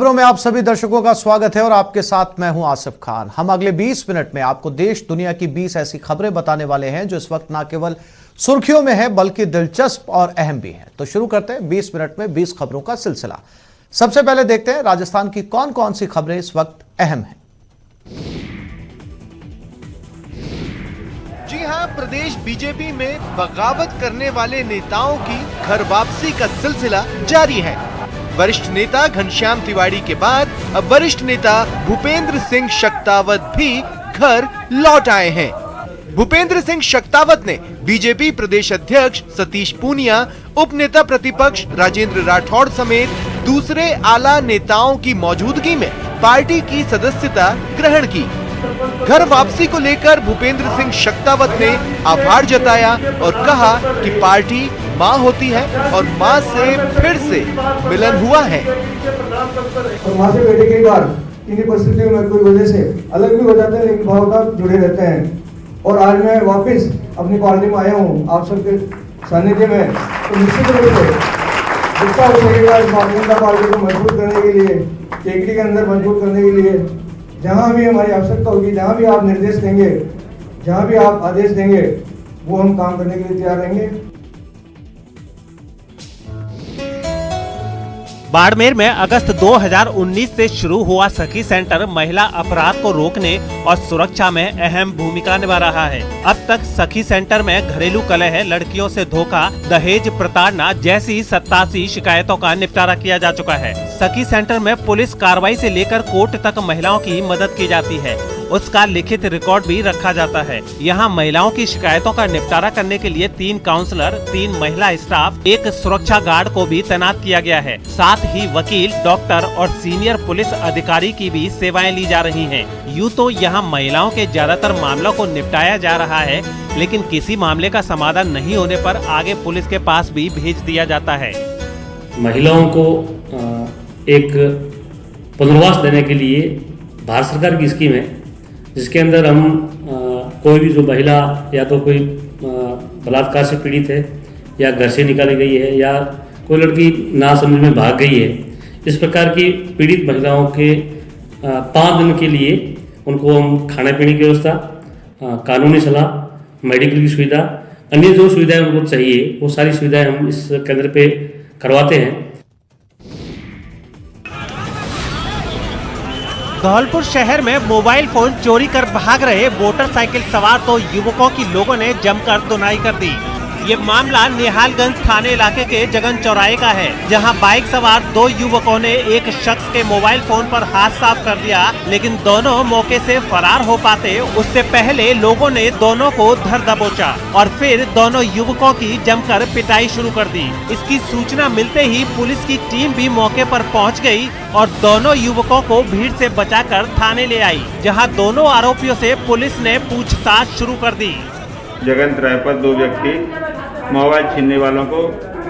खबरों में आप सभी दर्शकों का स्वागत है और आपके साथ मैं हूं आसिफ खान। हम अगले 20 मिनट में आपको देश दुनिया की 20 ऐसी खबरें बताने वाले हैं जो इस वक्त न केवल सुर्खियों में है बल्कि दिलचस्प और अहम भी हैं। तो शुरू करते हैं 20 मिनट में 20 खबरों का सिलसिला। सबसे पहले देखते हैं राजस्थान की कौन कौन सी खबरें इस वक्त अहम हैं। जी हां, प्रदेश बीजेपी में बगावत करने वाले नेताओं की घर वापसी का सिलसिला जारी है। वरिष्ठ नेता घनश्याम तिवारी के बाद अब वरिष्ठ नेता भूपेंद्र सिंह शक्तावत भी घर लौट आए हैं। भूपेंद्र सिंह शक्तावत ने बीजेपी प्रदेश अध्यक्ष सतीश पूनिया, उप नेता प्रतिपक्ष राजेंद्र राठौड़ समेत दूसरे आला नेताओं की मौजूदगी में पार्टी की सदस्यता ग्रहण की। घर वापसी को लेकर भूपेंद्र सिंह शक्तावत ने आभार जताया और कहा कि पार्टी मां होती है और मां से फिर से मिलन हुआ है। और मां से बेटे कई बार किन्हीं परिस्थितियों में कोई वजह से अलग भी हो जाते हैं लेकिन भावनात्मक जुड़े रहते हैं। और आज मैं वापस अपनी पार्टी में आया हूँ आप सबके सानिध्य में, तो निश्चित रूप से जितना हो सकेगा भारतीय जनता पार्टी को मजबूत करने के लिए, टेकड़ी के अंदर मजबूत करने के लिए जहां भी हमारी आवश्यकता होगी, जहां भी आप निर्देश देंगे, जहां भी आप आदेश देंगे, वो हम काम करने के लिए तैयार रहेंगे। बाड़मेर में अगस्त 2019 से शुरू हुआ सखी सेंटर महिला अपराध को रोकने और सुरक्षा में अहम भूमिका निभा रहा है। अब तक सखी सेंटर में घरेलू कलह, लड़कियों से धोखा, दहेज प्रताड़ना जैसी 87 शिकायतों का निपटारा किया जा चुका है। सखी सेंटर में पुलिस कार्रवाई से लेकर कोर्ट तक महिलाओं की मदद की जाती है, उसका लिखित रिकॉर्ड भी रखा जाता है। यहाँ महिलाओं की शिकायतों का निपटारा करने के लिए 3 काउंसलर, 3 महिला स्टाफ, 1 सुरक्षा गार्ड को भी तैनात किया गया है। साथ ही वकील, डॉक्टर और सीनियर पुलिस अधिकारी की भी सेवाएं ली जा रही हैं। यूँ तो यहाँ महिलाओं के ज्यादातर मामलों को निपटाया जा रहा है, लेकिन किसी मामले का समाधान नहीं होने पर आगे पुलिस के पास भी भेज दिया जाता है। महिलाओं को एक पुनर्वास देने के लिए भारत सरकार की स्कीम है, जिसके अंदर हम कोई भी जो महिला या तो कोई बलात्कार से पीड़ित है या घर से निकाली गई है या कोई लड़की नासमझ में भाग गई है, इस प्रकार की पीड़ित महिलाओं के 5 दिन के लिए उनको हम खाने पीने की व्यवस्था, कानूनी सलाह, मेडिकल की सुविधा, अन्य जो सुविधाएं उनको चाहिए वो सारी सुविधाएं हम इस केंद्र पे करवाते हैं। धौलपुर शहर में मोबाइल फोन चोरी कर भाग रहे मोटरसाइकिल सवार 2 युवकों की लोगों ने जमकर धुनाई कर दी। ये मामला निहालगंज थाने इलाके के जगन चौराहे का है, जहां बाइक सवार 2 युवकों ने एक शख्स के मोबाइल फोन पर हाथ साफ कर दिया, लेकिन दोनों मौके से फरार हो पाते उससे पहले लोगों ने दोनों को धर दबोचा और फिर दोनों युवकों की जमकर पिटाई शुरू कर दी। इसकी सूचना मिलते ही पुलिस की टीम भी मौके पर पहुंच गई और दोनों युवकों को भीड़ से बचाकर थाने ले आई, जहां दोनों आरोपियों से पुलिस ने पूछताछ शुरू कर दी। जगन चौराहे पर 2 व्यक्ति मोबाइल छीनने वालों को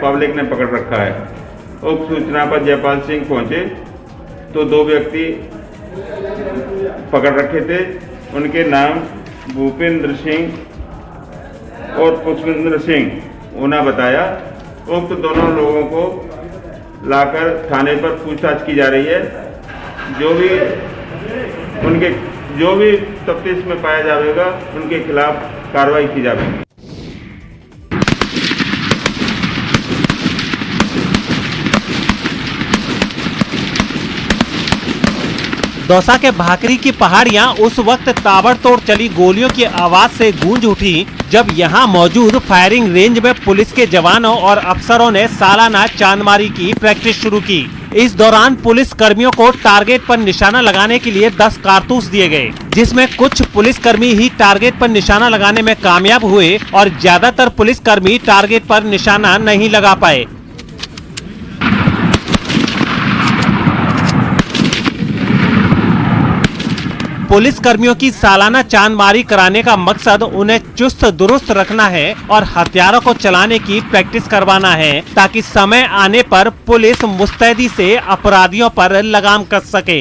पब्लिक ने पकड़ रखा है। उक्त सूचना पर जयपाल सिंह पहुंचे तो 2 व्यक्ति पकड़ रखे थे। उनके नाम भूपेंद्र सिंह और पुष्पेंद्र सिंह उन्हें बताया। उक्त दोनों लोगों को लाकर थाने पर पूछताछ की जा रही है। जो भी तफ्तीश में पाया जाएगा उनके खिलाफ कार्रवाई की जाएगी। दौसा के भाकरी की पहाड़ियां उस वक्त ताबड़तोड़ चली गोलियों की आवाज से गूंज उठी जब यहां मौजूद फायरिंग रेंज में पुलिस के जवानों और अफसरों ने सालाना चांदमारी की प्रैक्टिस शुरू की। इस दौरान पुलिस कर्मियों को टारगेट पर निशाना लगाने के लिए 10 कारतूस दिए गए, जिसमें कुछ पुलिसकर्मी ही टारगेट पर निशाना लगाने में कामयाब हुए और ज्यादातर पुलिसकर्मी टारगेट पर निशाना नहीं लगा पाए। पुलिस कर्मियों की सालाना चांदमारी कराने का मकसद उन्हें चुस्त दुरुस्त रखना है और हथियारों को चलाने की प्रैक्टिस करवाना है, ताकि समय आने पर पुलिस मुस्तैदी से अपराधियों पर लगाम कस सके।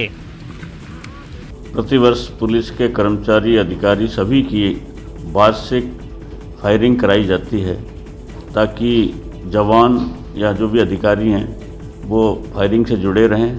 प्रतिवर्ष पुलिस के कर्मचारी, अधिकारी सभी की वार्षिक फायरिंग कराई जाती है, ताकि जवान या जो भी अधिकारी हैं वो फायरिंग से जुड़े रहें।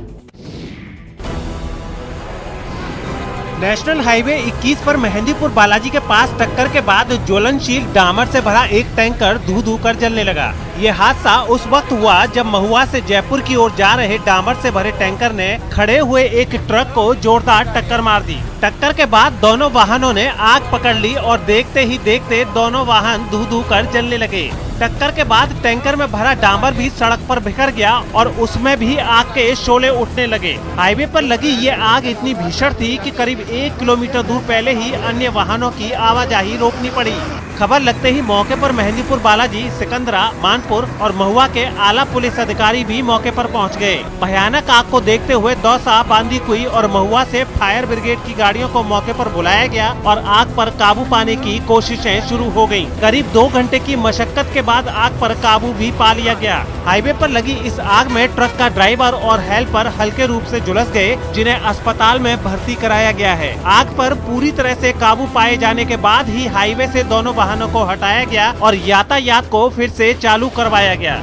नेशनल हाईवे 21 पर मेहंदीपुर बालाजी के पास टक्कर के बाद ज्वलनशील डामर से भरा एक टैंकर धू धू कर जलने लगा। ये हादसा उस वक्त हुआ जब महुआ से जयपुर की ओर जा रहे डामर से भरे टैंकर ने खड़े हुए एक ट्रक को जोरदार टक्कर मार दी। टक्कर के बाद दोनों वाहनों ने आग पकड़ ली और देखते ही देखते दोनों वाहन धू धू कर जलने लगे। टक्कर के बाद टैंकर में भरा डामर भी सड़क पर बिखर गया और उसमें भी आग के शोले उठने लगे। हाईवे पर लगी ये आग इतनी भीषण थी कि करीब 1 किलोमीटर दूर पहले ही अन्य वाहनों की आवाजाही रोकनी पड़ी। खबर लगते ही मौके पर मेहंदीपुर बालाजी, सिकंदरा, मानपुर और महुआ के आला पुलिस अधिकारी भी मौके पर पहुंच गए। भयानक आग को देखते हुए दौसा, बांदीकुई और महुआ से फायर ब्रिगेड की गाड़ियों को मौके पर बुलाया गया और आग पर काबू पाने की कोशिशें शुरू हो गयी। करीब 2 घंटे की मशक्कत के बाद आग पर काबू भी पा लिया गया। हाईवे पर लगी इस आग में ट्रक का ड्राइवर और हेल्पर हल्के रूप से झुलस गए, जिन्हें अस्पताल में भर्ती कराया गया है। आग पर पूरी तरह से काबू पाए जाने के बाद ही हाईवे से दोनों वाहनों को हटाया गया और यातायात को फिर से चालू करवाया गया।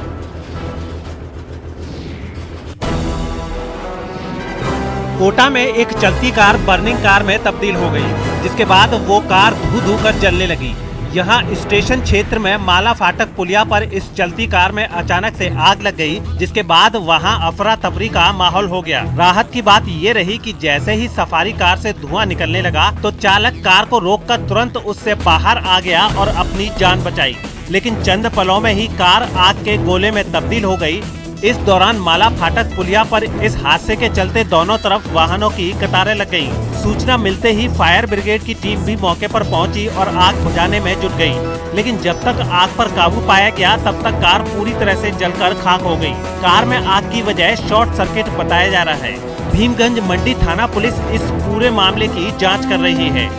कोटा में एक चलती कार बर्निंग कार में तब्दील हो गई, जिसके बाद वो कार धू धू कर जलने लगी। यहाँ स्टेशन क्षेत्र में माला फाटक पुलिया पर इस चलती कार में अचानक से आग लग गई, जिसके बाद वहाँ अफरा तफरी का माहौल हो गया। राहत की बात ये रही कि जैसे ही सफारी कार से धुआं निकलने लगा तो चालक कार को रोककर तुरंत उससे बाहर आ गया और अपनी जान बचाई, लेकिन चंद पलों में ही कार आग के गोले में तब्दील हो गई। इस दौरान माला फाटक पुलिया पर इस हादसे के चलते दोनों तरफ वाहनों की कतारें लग गईं। सूचना मिलते ही फायर ब्रिगेड की टीम भी मौके पर पहुंची और आग बुझाने में जुट गई, लेकिन जब तक आग पर काबू पाया गया तब तक कार पूरी तरह से जलकर खाक हो गई। कार में आग की वजह शॉर्ट सर्किट बताया जा रहा है। भीमगंज मंडी थाना पुलिस इस पूरे मामले की जाँच कर रही है।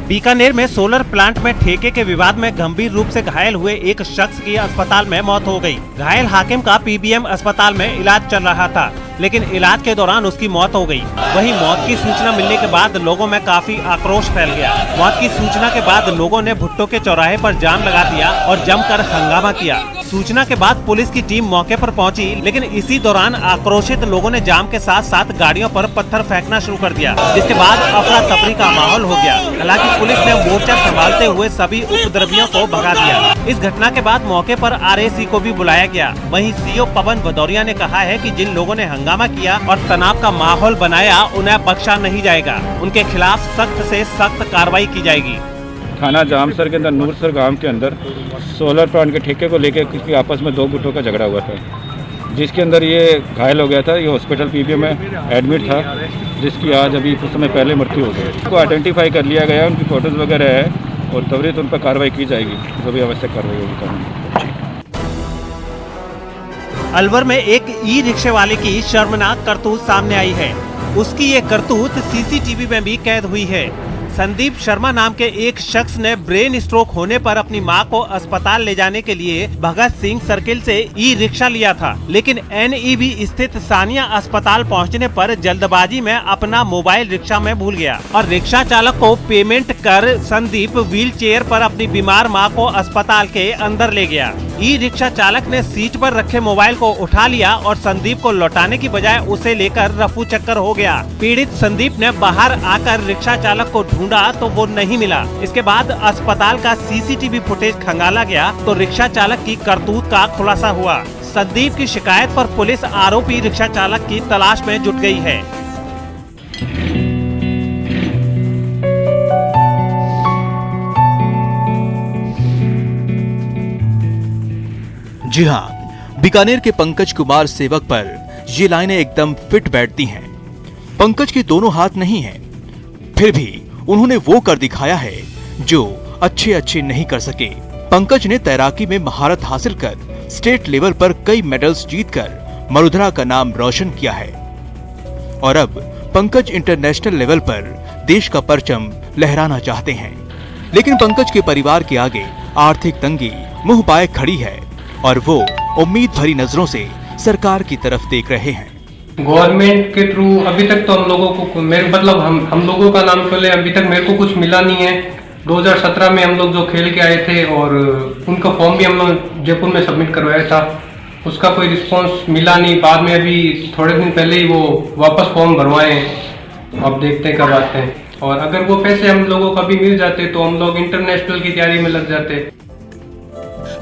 बीकानेर में सोलर प्लांट में ठेके के विवाद में गंभीर रूप से घायल हुए एक शख्स की अस्पताल में मौत हो गई। घायल हाकिम का पीबीएम अस्पताल में इलाज चल रहा था, लेकिन इलाज के दौरान उसकी मौत हो गई। वहीं मौत की सूचना मिलने के बाद लोगों में काफी आक्रोश फैल गया। मौत की सूचना के बाद लोगों ने भुट्टो के चौराहे पर जाम लगा दिया और जमकर हंगामा किया। सूचना के बाद पुलिस की टीम मौके पर पहुंची, लेकिन इसी दौरान आक्रोशित लोगों ने जाम के साथ साथ गाड़ियों पर पत्थर फेंकना शुरू कर दिया, जिसके बाद अफरा तफरी का माहौल हो गया। हालांकि पुलिस ने मोर्चा संभालते हुए सभी उपद्रवियों को भगा दिया। इस घटना के बाद मौके पर आरएसी को भी बुलाया गया। वहीं सीओ पवन भदौरिया ने कहा है कि जिन लोगों ने हंगामा किया और तनाव का माहौल बनाया उन्हें बख्शा नहीं जाएगा। उनके खिलाफ सख्त से सख्त कार्रवाई की जाएगी। थाना जामसर के अंदर नूरसर गांव के अंदर सोलर प्लांट के ठेके को लेकर किसी आपस में 2 गुटों का झगड़ा हुआ था, जिसके अंदर ये घायल हो गया था। ये हॉस्पिटल पीबीएम में एडमिट था, जिसकी आज अभी कुछ समय पहले मृत्यु हो गई। उसको आइडेंटिफाई कर लिया गया, उनकी फोटोज वगैरह है और त्वरित उन पर कार्रवाई की जाएगी, जो भी आवश्यक कार्रवाई होगी कानून। अलवर में एक ई रिक्शे वाले की शर्मनाक करतूत सामने आई है। उसकी ये करतूत सीसीटीवी में भी कैद हुई है। संदीप शर्मा नाम के एक शख्स ने ब्रेन स्ट्रोक होने पर अपनी मां को अस्पताल ले जाने के लिए भगत सिंह सर्किल से ई रिक्शा लिया था, लेकिन एनईबी स्थित सानिया अस्पताल पहुंचने पर जल्दबाजी में अपना मोबाइल रिक्शा में भूल गया और रिक्शा चालक को पेमेंट कर संदीप व्हील चेयर पर अपनी बीमार मां को अस्पताल के अंदर ले गया। ई रिक्शा चालक ने सीट पर रखे मोबाइल को उठा लिया और संदीप को लौटाने की बजाय उसे लेकर रफू चक्कर हो गया। पीड़ित संदीप ने बाहर आकर रिक्शा चालक को ढूंढा तो वो नहीं मिला। इसके बाद अस्पताल का सीसीटीवी फुटेज खंगाला गया तो रिक्शा चालक की करतूत का खुलासा हुआ। संदीप की शिकायत पर पुलिस आरोपी रिक्शा चालक की तलाश में जुट गई है। जी हाँ, बीकानेर के पंकज कुमार सेवक पर ये लाइनें एकदम फिट बैठती हैं। पंकज के दोनों हाथ नहीं हैं, फिर भी उन्होंने वो कर दिखाया है जो अच्छे नहीं कर सके। पंकज ने तैराकी में महारत हासिल कर स्टेट लेवल पर कई मेडल्स जीतकर मरुधरा का नाम रोशन किया है और अब पंकज इंटरनेशनल लेवल पर देश का परचम लहराना चाहते हैं। लेकिन पंकज के परिवार के आगे आर्थिक तंगी मुंह पाए खड़ी है और वो उम्मीद भरी नजरों से सरकार की तरफ देख रहे हैं। गवर्नमेंट के थ्रू अभी तक तो हम लोगों को हम लोगों का नाम चले, अभी तक मेरे को कुछ मिला नहीं है। 2017 में हम लोग जो खेल के आए थे और उनका फॉर्म भी हम लोग जयपुर में सबमिट करवाया था, उसका कोई रिस्पांस मिला नहीं। बाद में अभी थोड़े दिन पहले ही वो वापस फॉर्म भरवाए हैं, अब देखते हैं कब आते हैं। और अगर वो पैसे हम लोगों को अभी मिल जाते तो हम लोग इंटरनेशनल की तैयारी में लग जाते।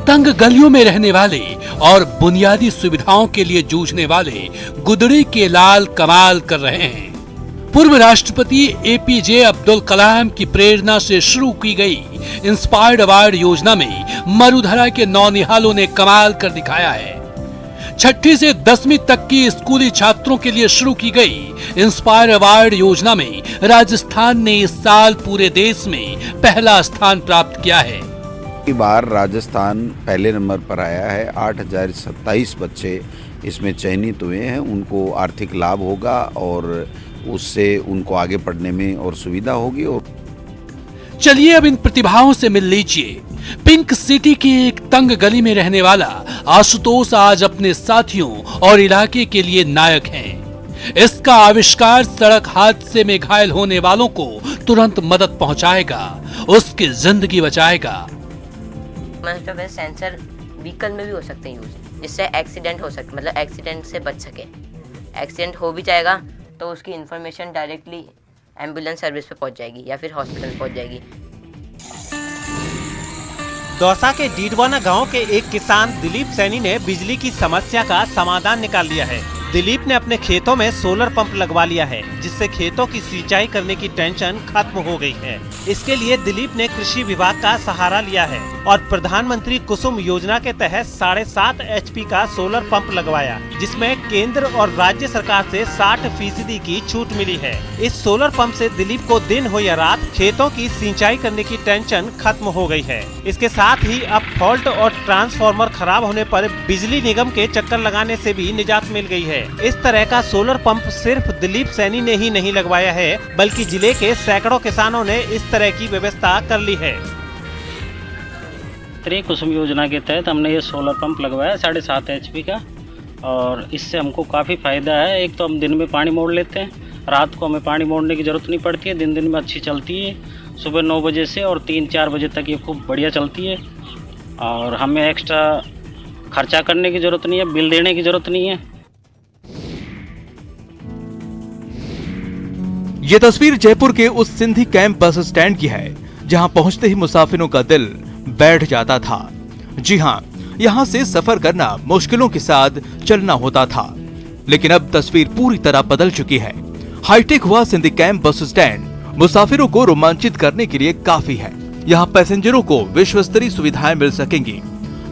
तंग गलियों में रहने वाले और बुनियादी सुविधाओं के लिए जूझने वाले गुदड़ी के लाल कमाल कर रहे हैं। पूर्व राष्ट्रपति एपीजे अब्दुल कलाम की प्रेरणा से शुरू की गई इंस्पायर्ड अवार्ड योजना में मरुधरा के नौनिहालों ने कमाल कर दिखाया है। 6ठी से 10वीं तक की स्कूली छात्रों के लिए शुरू की गई इंस्पायर अवार्ड योजना में राजस्थान ने इस साल पूरे देश में पहला स्थान प्राप्त किया है। इस बार राजस्थान पहले नंबर पर आया है। 8027 बच्चे इसमें चयनित हुए हैं। उनको आर्थिक लाभ होगा और उससे उनको आगे पढ़ने में और सुविधा होगी। और चलिए अब इन प्रतिभाओं से मिल लीजिए। पिंक सिटी की एक तंग गली में रहने वाला आशुतोष आज अपने साथियों और इलाके के लिए नायक हैं। इसका आविष्कार सड़क हादसे में घायल होने वालों को तुरंत मदद पहुंचाएगा, उसकी जिंदगी बचाएगा। सेंसर व्हीकल में भी हो सकते हैं यूज, जिससे एक्सीडेंट हो सके, मतलब एक्सीडेंट से बच सके। एक्सीडेंट हो भी जाएगा तो उसकी इंफॉर्मेशन डायरेक्टली एम्बुलेंस सर्विस पे पहुंच जाएगी या फिर हॉस्पिटल पहुंच जाएगी। दौसा के डीडवाना गांव के एक किसान दिलीप सैनी ने बिजली की समस्या का समाधान निकाल लिया है। दिलीप ने अपने खेतों में सोलर पंप लगवा लिया है, जिससे खेतों की सिंचाई करने की टेंशन खत्म हो गई है। इसके लिए दिलीप ने कृषि विभाग का सहारा लिया है और प्रधानमंत्री कुसुम योजना के तहत 7.5 HP का सोलर पंप लगवाया, जिसमें केंद्र और राज्य सरकार से 60% की छूट मिली है। इस सोलर पंप से दिलीप को दिन हो या रात खेतों की सिंचाई करने की टेंशन खत्म हो गई है। इसके साथ ही अब फॉल्ट और ट्रांसफार्मर खराब होने पर बिजली निगम के चक्कर लगाने से भी निजात मिल गई है। इस तरह का सोलर पंप सिर्फ दिलीप सैनी ने ही नहीं लगवाया है, बल्कि जिले के सैकड़ों किसानों ने इस तरह की व्यवस्था कर ली है। कुसुम योजना के तहत हमने ये सोलर पंप लगवाया 7.5 HP का, और इससे हमको काफ़ी फ़ायदा है। एक तो हम दिन में पानी मोड़ लेते हैं, रात को हमें पानी मोड़ने की ज़रूरत नहीं पड़ती है। दिन में अच्छी चलती है, सुबह 9 बजे से और 3-4 बजे तक ये खूब बढ़िया चलती है, और हमें एक्स्ट्रा खर्चा करने की ज़रूरत नहीं है, बिल देने की ज़रूरत नहीं है। ये तस्वीर जयपुर के उस सिंधी कैंप बस स्टैंड की है, जहां पहुंचते ही मुसाफिरों का दिल बैठ जाता था। जी हां, यहां से सफर करना मुश्किलों के साथ चलना होता था, लेकिन अब तस्वीर पूरी तरह बदल चुकी है। हाईटेक हुआ सिंधी कैंप बस स्टैंड मुसाफिरों को रोमांचित करने के लिए काफी है। यहाँ पैसेंजरों को विश्व स्तरीय सुविधाएं मिल सकेंगी,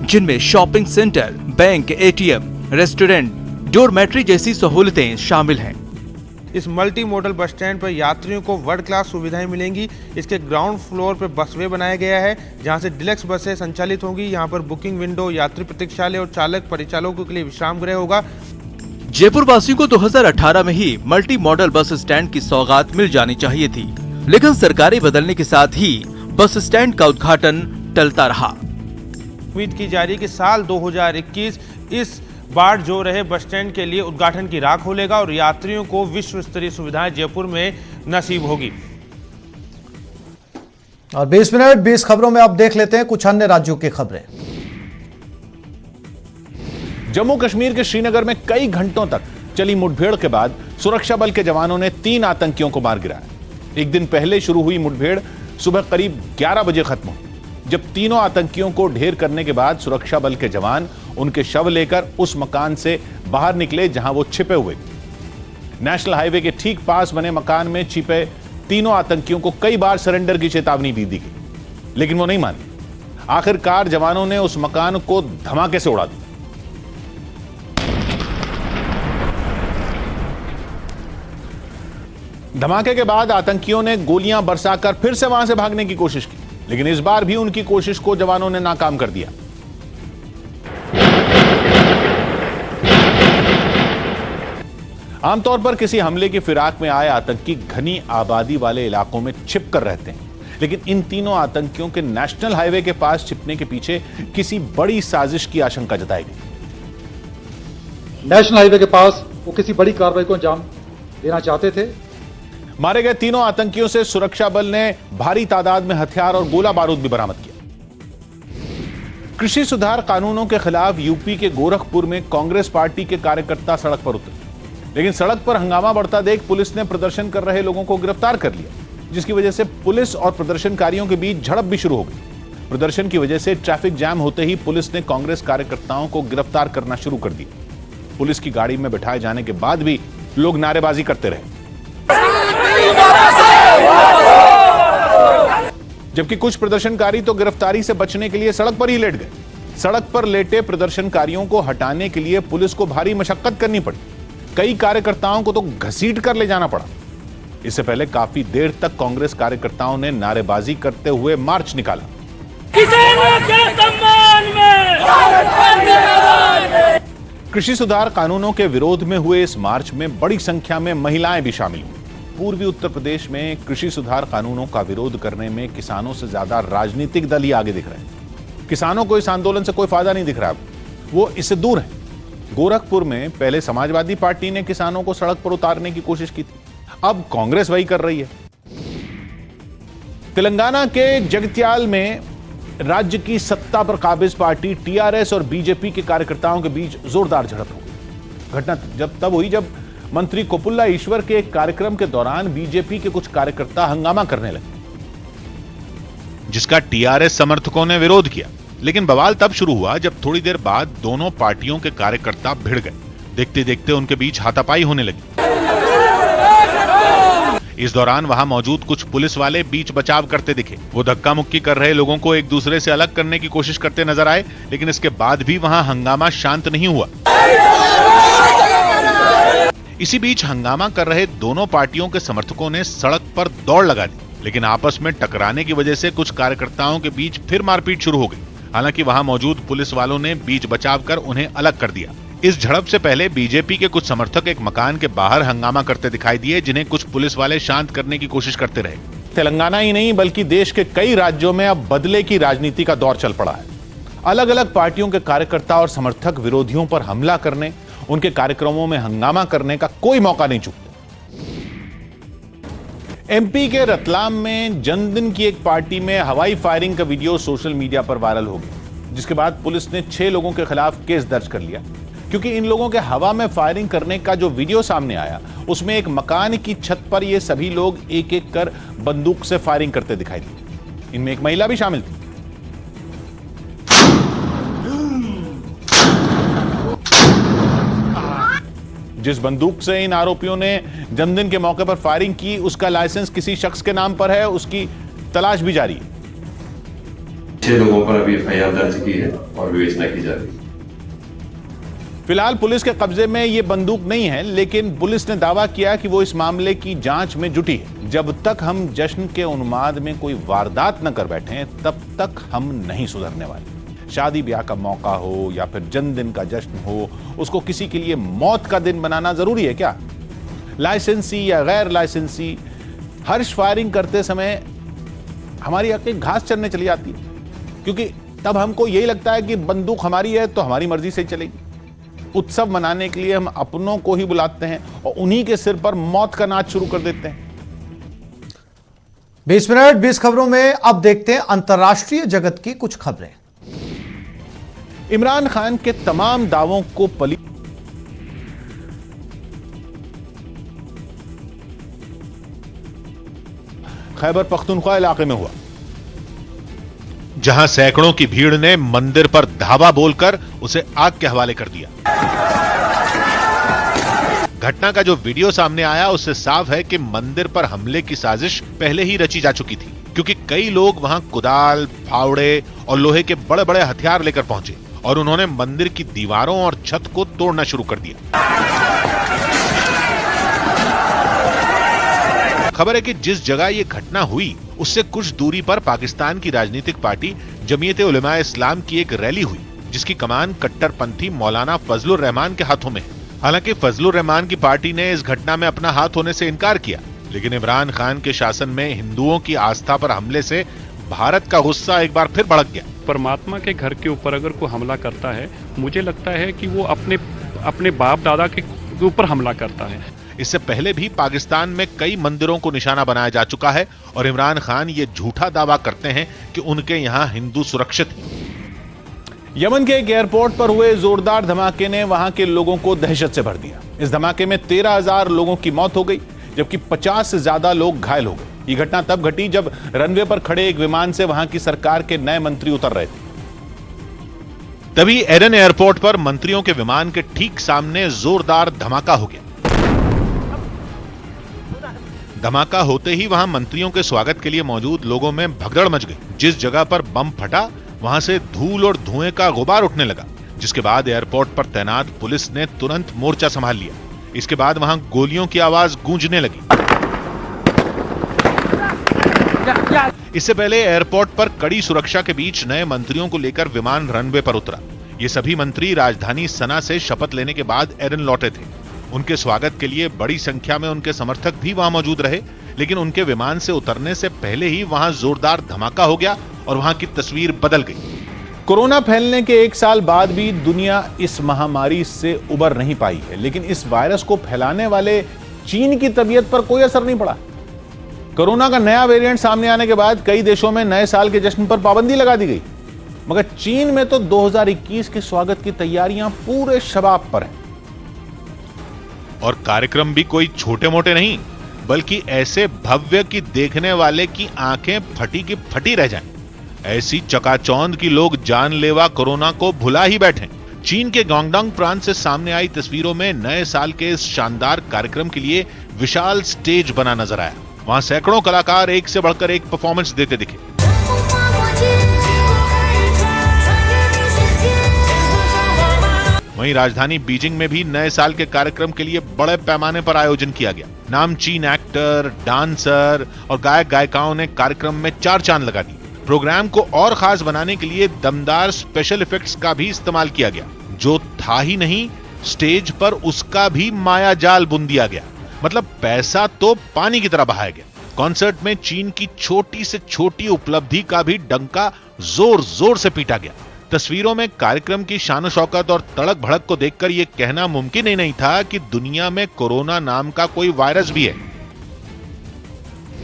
जिनमें shopping centre, bank, ATM, restaurant, dormitory जैसी सहूलतें शामिल हैं। इस मल्टी मॉडल बस स्टैंड पर यात्रियों को वर्ल्ड क्लास सुविधाएं मिलेंगी। इसके ग्राउंड फ्लोर पर बसवे बनाया गया है, जहां से डिलक्स बसें संचालित होंगी। यहां पर बुकिंग विंडो, यात्री प्रतीक्षालय और चालक परिचालकों के लिए विश्राम गृह होगा। जयपुर वासियों को 2018 में ही मल्टी मॉडल बस स्टैंड की सौगात मिल जानी चाहिए थी, लेकिन सरकारें बदलने के साथ ही बस स्टैंड का उद्घाटन टलता रहा। उम्मीद की जा रही है कि साल 2021 इस बार जो रहे बस स्टैंड के लिए उद्घाटन की राह खोलेगा और यात्रियों को विश्व स्तरीय सुविधाएं जयपुर में नसीब होगी। और 20 मिनट 20 खबरों में आप देख लेते हैं कुछ अन्य राज्यों की खबरें। जम्मू कश्मीर के श्रीनगर में कई घंटों तक चली मुठभेड़ के बाद सुरक्षा बल के जवानों ने 3 आतंकियों को मार गिराया। एक दिन पहले शुरू हुई मुठभेड़ सुबह करीब 11 बजे खत्म हुई, जब तीनों आतंकियों को ढेर करने के बाद सुरक्षा बल के जवान उनके शव लेकर उस मकान से बाहर निकले जहां वो छिपे हुए। नेशनल हाईवे के ठीक पास बने मकान में छिपे तीनों आतंकियों को कई बार सरेंडर की चेतावनी भी दी गई, लेकिन वो नहीं माने। आखिरकार जवानों ने उस मकान को धमाके से उड़ा दिया। धमाके के बाद आतंकियों ने गोलियां बरसाकर फिर से वहां से भागने की कोशिश की, लेकिन इस बार भी उनकी कोशिश को जवानों ने नाकाम कर दिया। आमतौर पर किसी हमले की फिराक में आए आतंकी घनी आबादी वाले इलाकों में छिप कर रहते हैं, लेकिन इन तीनों आतंकियों के नेशनल हाईवे के पास छिपने के पीछे किसी बड़ी साजिश की आशंका जताई गई। नेशनल हाईवे के पास वो किसी बड़ी कार्रवाई को अंजाम देना चाहते थे। मारे गए तीनों आतंकियों से सुरक्षा बल ने भारी तादाद में हथियार और गोला बारूद भी बरामद किया। कृषि सुधार कानूनों के खिलाफ यूपी के गोरखपुर में कांग्रेस पार्टी के कार्यकर्ता सड़क पर उतरे, लेकिन सड़क पर हंगामा बढ़ता देख पुलिस ने प्रदर्शन कर रहे लोगों को गिरफ्तार कर लिया, जिसकी वजह से पुलिस और प्रदर्शनकारियों के बीच झड़प भी शुरू हो गई। प्रदर्शन की वजह से ट्रैफिक जैम होते ही पुलिस ने कांग्रेस कार्यकर्ताओं को गिरफ्तार करना शुरू कर दिया। पुलिस की गाड़ी में बिठाए जाने के बाद भी लोग नारेबाजी करते रहे, जबकि कुछ प्रदर्शनकारी तो गिरफ्तारी से बचने के लिए सड़क पर ही लेट गए। सड़क पर लेटे प्रदर्शनकारियों को हटाने के लिए पुलिस को भारी मशक्कत करनी पड़ी। कई कार्यकर्ताओं को तो घसीट कर ले जाना पड़ा। इससे पहले काफी देर तक कांग्रेस कार्यकर्ताओं ने नारेबाजी करते हुए मार्च निकाला। कृषि सुधार कानूनों के विरोध में हुए इस मार्च में बड़ी संख्या में महिलाएं भी शामिल हुई। पूर्वी उत्तर प्रदेश में कृषि सुधार कानूनों का विरोध करने में किसानों से ज्यादा राजनीतिक दल ही आगे दिख रहे हैं। किसानों को इस आंदोलन से कोई फायदा नहीं दिख रहा, वो इससे दूर है। गोरखपुर में पहले समाजवादी पार्टी ने किसानों को सड़क पर उतारने की कोशिश की थी, अब कांग्रेस वही कर रही है। तेलंगाना के जगत्याल में राज्य की सत्ता पर काबिज पार्टी टीआरएस और बीजेपी के कार्यकर्ताओं के बीच जोरदार झड़प हो गई। घटना तब हुई जब मंत्री कोपुल्ला ईश्वर के एक कार्यक्रम के दौरान बीजेपी के कुछ कार्यकर्ता हंगामा करने लगे, जिसका टीआरएस समर्थकों ने विरोध किया। लेकिन बवाल तब शुरू हुआ जब थोड़ी देर बाद दोनों पार्टियों के कार्यकर्ता भिड़ गए। देखते देखते उनके बीच हाथापाई होने लगी। इस दौरान वहां मौजूद कुछ पुलिस वाले बीच बचाव करते दिखे। वो धक्का मुक्की कर रहे लोगों को एक दूसरे से अलग करने की कोशिश करते नजर आए, लेकिन इसके बाद भी वहां हंगामा शांत नहीं हुआ। इसी बीच हंगामा कर रहे दोनों पार्टियों के समर्थकों ने सड़क पर दौड़ लगा दी, लेकिन आपस में टकराने की वजह से कुछ कार्यकर्ताओं के बीच फिर मारपीट शुरू हो गई। हालांकि वहां मौजूद पुलिस वालों ने बीच बचाव कर उन्हें अलग कर दिया। इस झड़प से पहले बीजेपी के कुछ समर्थक एक मकान के बाहर हंगामा करते दिखाई दिए, जिन्हें कुछ पुलिस वाले शांत करने की कोशिश करते रहे। तेलंगाना ही नहीं बल्कि देश के कई राज्यों में अब बदले की राजनीति का दौर चल पड़ा है। अलग अलग पार्टियों के कार्यकर्ता और समर्थक विरोधियों पर हमला करने, उनके कार्यक्रमों में हंगामा करने का कोई मौका नहीं चूकते। एमपी के रतलाम में जन्मदिन की एक पार्टी में हवाई फायरिंग का वीडियो सोशल मीडिया पर वायरल हो गया, जिसके बाद पुलिस ने 6 लोगों के खिलाफ केस दर्ज कर लिया, क्योंकि इन लोगों के हवा में फायरिंग करने का जो वीडियो सामने आया उसमें एक मकान की छत पर ये सभी लोग एक एक कर बंदूक से फायरिंग करते दिखाई दिए। इनमें एक महिला भी शामिल थी। जिस बंदूक से इन आरोपियों ने जन्मदिन के मौके पर फायरिंग की उसका लाइसेंस किसी शख्स के नाम पर है, उसकी तलाश भी जारी है। 6 लोगों पर अभी एफआईआर दर्ज की है और विवेचना की जा रही है। फिलहाल पुलिस के कब्जे में ये बंदूक नहीं है, लेकिन पुलिस ने दावा किया कि वो इस मामले की जांच में जुटी है। जब तक हम जश्न के उन्माद में कोई वारदात न कर बैठे तब तक हम नहीं सुधरने वाले। शादी ब्याह का मौका हो या फिर जन्मदिन का जश्न हो, उसको किसी के लिए मौत का दिन बनाना जरूरी है क्या? लाइसेंसी या गैर लाइसेंसी, हर्ष फायरिंग करते समय हमारी आंखें घास चरने चली जाती है, क्योंकि तब हमको यही लगता है कि बंदूक हमारी है तो हमारी मर्जी से चलेगी। उत्सव मनाने के लिए हम अपनों को ही बुलाते हैं और उन्हीं के सिर पर मौत का नाच शुरू कर देते हैं। 20 मिनट 20 खबरों में अब देखते हैं अंतर्राष्ट्रीय जगत की कुछ खबरें। इमरान खान के तमाम दावों को पली खैबर पख्तूनख्वा इलाके में हुआ, जहां सैकड़ों की भीड़ ने मंदिर पर धावा बोलकर उसे आग के हवाले कर दिया। घटना का जो वीडियो सामने आया उससे साफ है कि मंदिर पर हमले की साजिश पहले ही रची जा चुकी थी, क्योंकि कई लोग वहां कुदाल, फावड़े और लोहे के बड़े बड़े हथियार लेकर पहुंचे और उन्होंने मंदिर की दीवारों और छत को तोड़ना शुरू कर दिया। खबर है कि जिस जगह ये घटना हुई उससे कुछ दूरी पर पाकिस्तान की राजनीतिक पार्टी जमीयत उलमा इस्लाम की एक रैली हुई, जिसकी कमान कट्टरपंथी मौलाना फजलुर रहमान के हाथों में है। हालांकि फजलुर रहमान की पार्टी ने इस घटना में अपना हाथ होने से इनकार किया, लेकिन इमरान खान के शासन में हिंदुओं की आस्था पर हमले से भारत का गुस्सा एक बार फिर भड़क गया। परमात्मा के घर के ऊपर अगर कोई हमला करता है, मुझे लगता है कि वो अपने बाप दादा के ऊपर हमला करता है। इससे पहले भी पाकिस्तान में कई मंदिरों को निशाना बनाया जा चुका है और इमरान खान ये झूठा दावा करते हैं कि उनके यहाँ हिंदू सुरक्षित हैं। यमन के एक एयरपोर्ट पर हुए जोरदार धमाके ने वहां के लोगों को दहशत से भर दिया। इस धमाके में 13,000 लोगों की मौत हो गई, जबकि 50 से ज्यादा लोग घायल हो गए। ये घटना तब घटी जब रनवे पर खड़े एक विमान से वहां की सरकार के नए मंत्री उतर रहे थे। तभी एडन एयरपोर्ट पर मंत्रियों के विमान के ठीक सामने जोरदार धमाका हो गया। धमाका होते ही वहां मंत्रियों के स्वागत के लिए मौजूद लोगों में भगदड़ मच गई। जिस जगह पर बम फटा वहां से धूल और धुएं का गुबार उठने लगा, जिसके बाद एयरपोर्ट पर तैनात पुलिस ने तुरंत मोर्चा संभाल लिया। इसके बाद वहां गोलियों की आवाज गूंजने लगी। इससे पहले एयरपोर्ट पर कड़ी सुरक्षा के बीच नए मंत्रियों को लेकर विमान रनवे पर उतरा। ये सभी मंत्री राजधानी सना से शपथ लेने के बाद एडन लौटे थे। उनके स्वागत के लिए बड़ी संख्या में उनके समर्थक भी वहां मौजूद रहे, लेकिन उनके विमान से उतरने से पहले ही वहां जोरदार धमाका हो गया और वहां की तस्वीर बदल गई। कोरोना फैलने के 1 साल बाद भी दुनिया इस महामारी से उबर नहीं पाई है, लेकिन इस वायरस को फैलाने वाले चीन की तबीयत पर कोई असर नहीं पड़ा। कोरोना का नया वेरिएंट सामने आने के बाद कई देशों में नए साल के जश्न पर पाबंदी लगा दी गई, मगर चीन में तो 2021 के स्वागत की तैयारियां पूरे शबाब पर हैं। और कार्यक्रम भी कोई छोटे मोटे नहीं, बल्कि ऐसे भव्य कि देखने वाले की आंखें फटी की फटी रह जाएं। ऐसी चकाचौंध की लोग जानलेवा कोरोना को भुला ही बैठे। चीन के ग्वांगडोंग प्रांत से सामने आई तस्वीरों में नए साल के इस शानदार कार्यक्रम के लिए विशाल स्टेज बना नजर आया। वहां सैकड़ों कलाकार एक से बढ़कर एक परफॉर्मेंस देते दिखे। वहीं राजधानी बीजिंग में भी नए साल के कार्यक्रम के लिए बड़े पैमाने पर आयोजन किया गया। नामचीन एक्टर, डांसर और गायक गायिकाओं ने कार्यक्रम में चार चांद लगा दी। प्रोग्राम को और खास बनाने के लिए दमदार स्पेशल इफेक्ट्स का भी इस्तेमाल किया गया। जो था ही नहीं, स्टेज पर उसका भी माया जाल बुन दिया गया। मतलब पैसा तो पानी की तरह बहाया गया। कॉन्सर्ट में चीन की छोटी से छोटी उपलब्धि का भी डंका जोर जोर से पीटा गया। तस्वीरों में कार्यक्रम की शान शौकत और तड़क भड़क को देखकर यह कहना मुमकिन ही नहीं था कि दुनिया में कोरोना नाम का कोई वायरस भी है।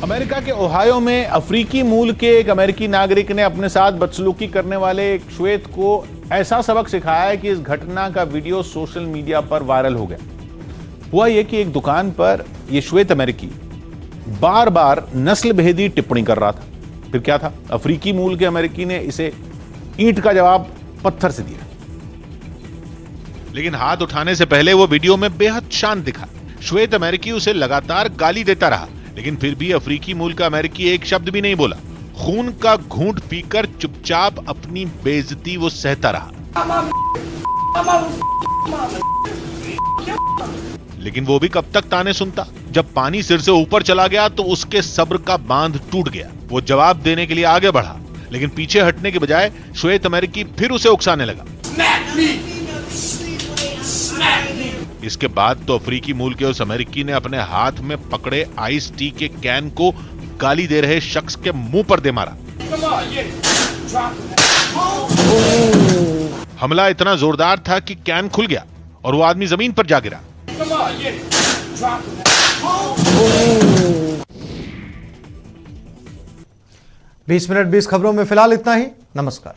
अमेरिका के ओहायो में अफ्रीकी मूल के एक अमेरिकी नागरिक ने अपने साथ बदसलूकी करने वाले एक श्वेत को ऐसा सबक सिखाया है कि इस घटना का वीडियो सोशल मीडिया पर वायरल हो गया। हुआ यह कि एक दुकान पर यह श्वेत अमेरिकी बार बार नस्ल भेदी टिप्पणी कर रहा था। फिर क्या था, अफ्रीकी मूल के अमेरिकी ने इसे ईंट का जवाब पत्थर से दिया। लेकिन हाथ उठाने से पहले वो वीडियो में बेहद शांत दिखा। श्वेत अमेरिकी उसे लगातार गाली देता रहा, लेकिन फिर भी अफ्रीकी मूल का अमेरिकी एक शब्द भी नहीं बोला। खून का घूंट पीकर चुपचाप अपनी बेइज्जती वो सहता रहा। लेकिन वो भी कब तक ताने सुनता। जब पानी सिर से ऊपर चला गया तो उसके सब्र का बांध टूट गया। वो जवाब देने के लिए आगे बढ़ा, लेकिन पीछे हटने के बजाय श्वेत अमेरिकी फिर उसे उकसाने लगा। इसके बाद तो अफ्रीकी मूल के उस अमेरिकी ने अपने हाथ में पकड़े आइस टी के कैन को गाली दे रहे शख्स के मुंह पर दे मारा। हमला इतना जोरदार था कि कैन खुल गया और वो आदमी जमीन पर जा गिरा। 20 मिनट 20 खबरों में फिलहाल इतना ही। नमस्कार।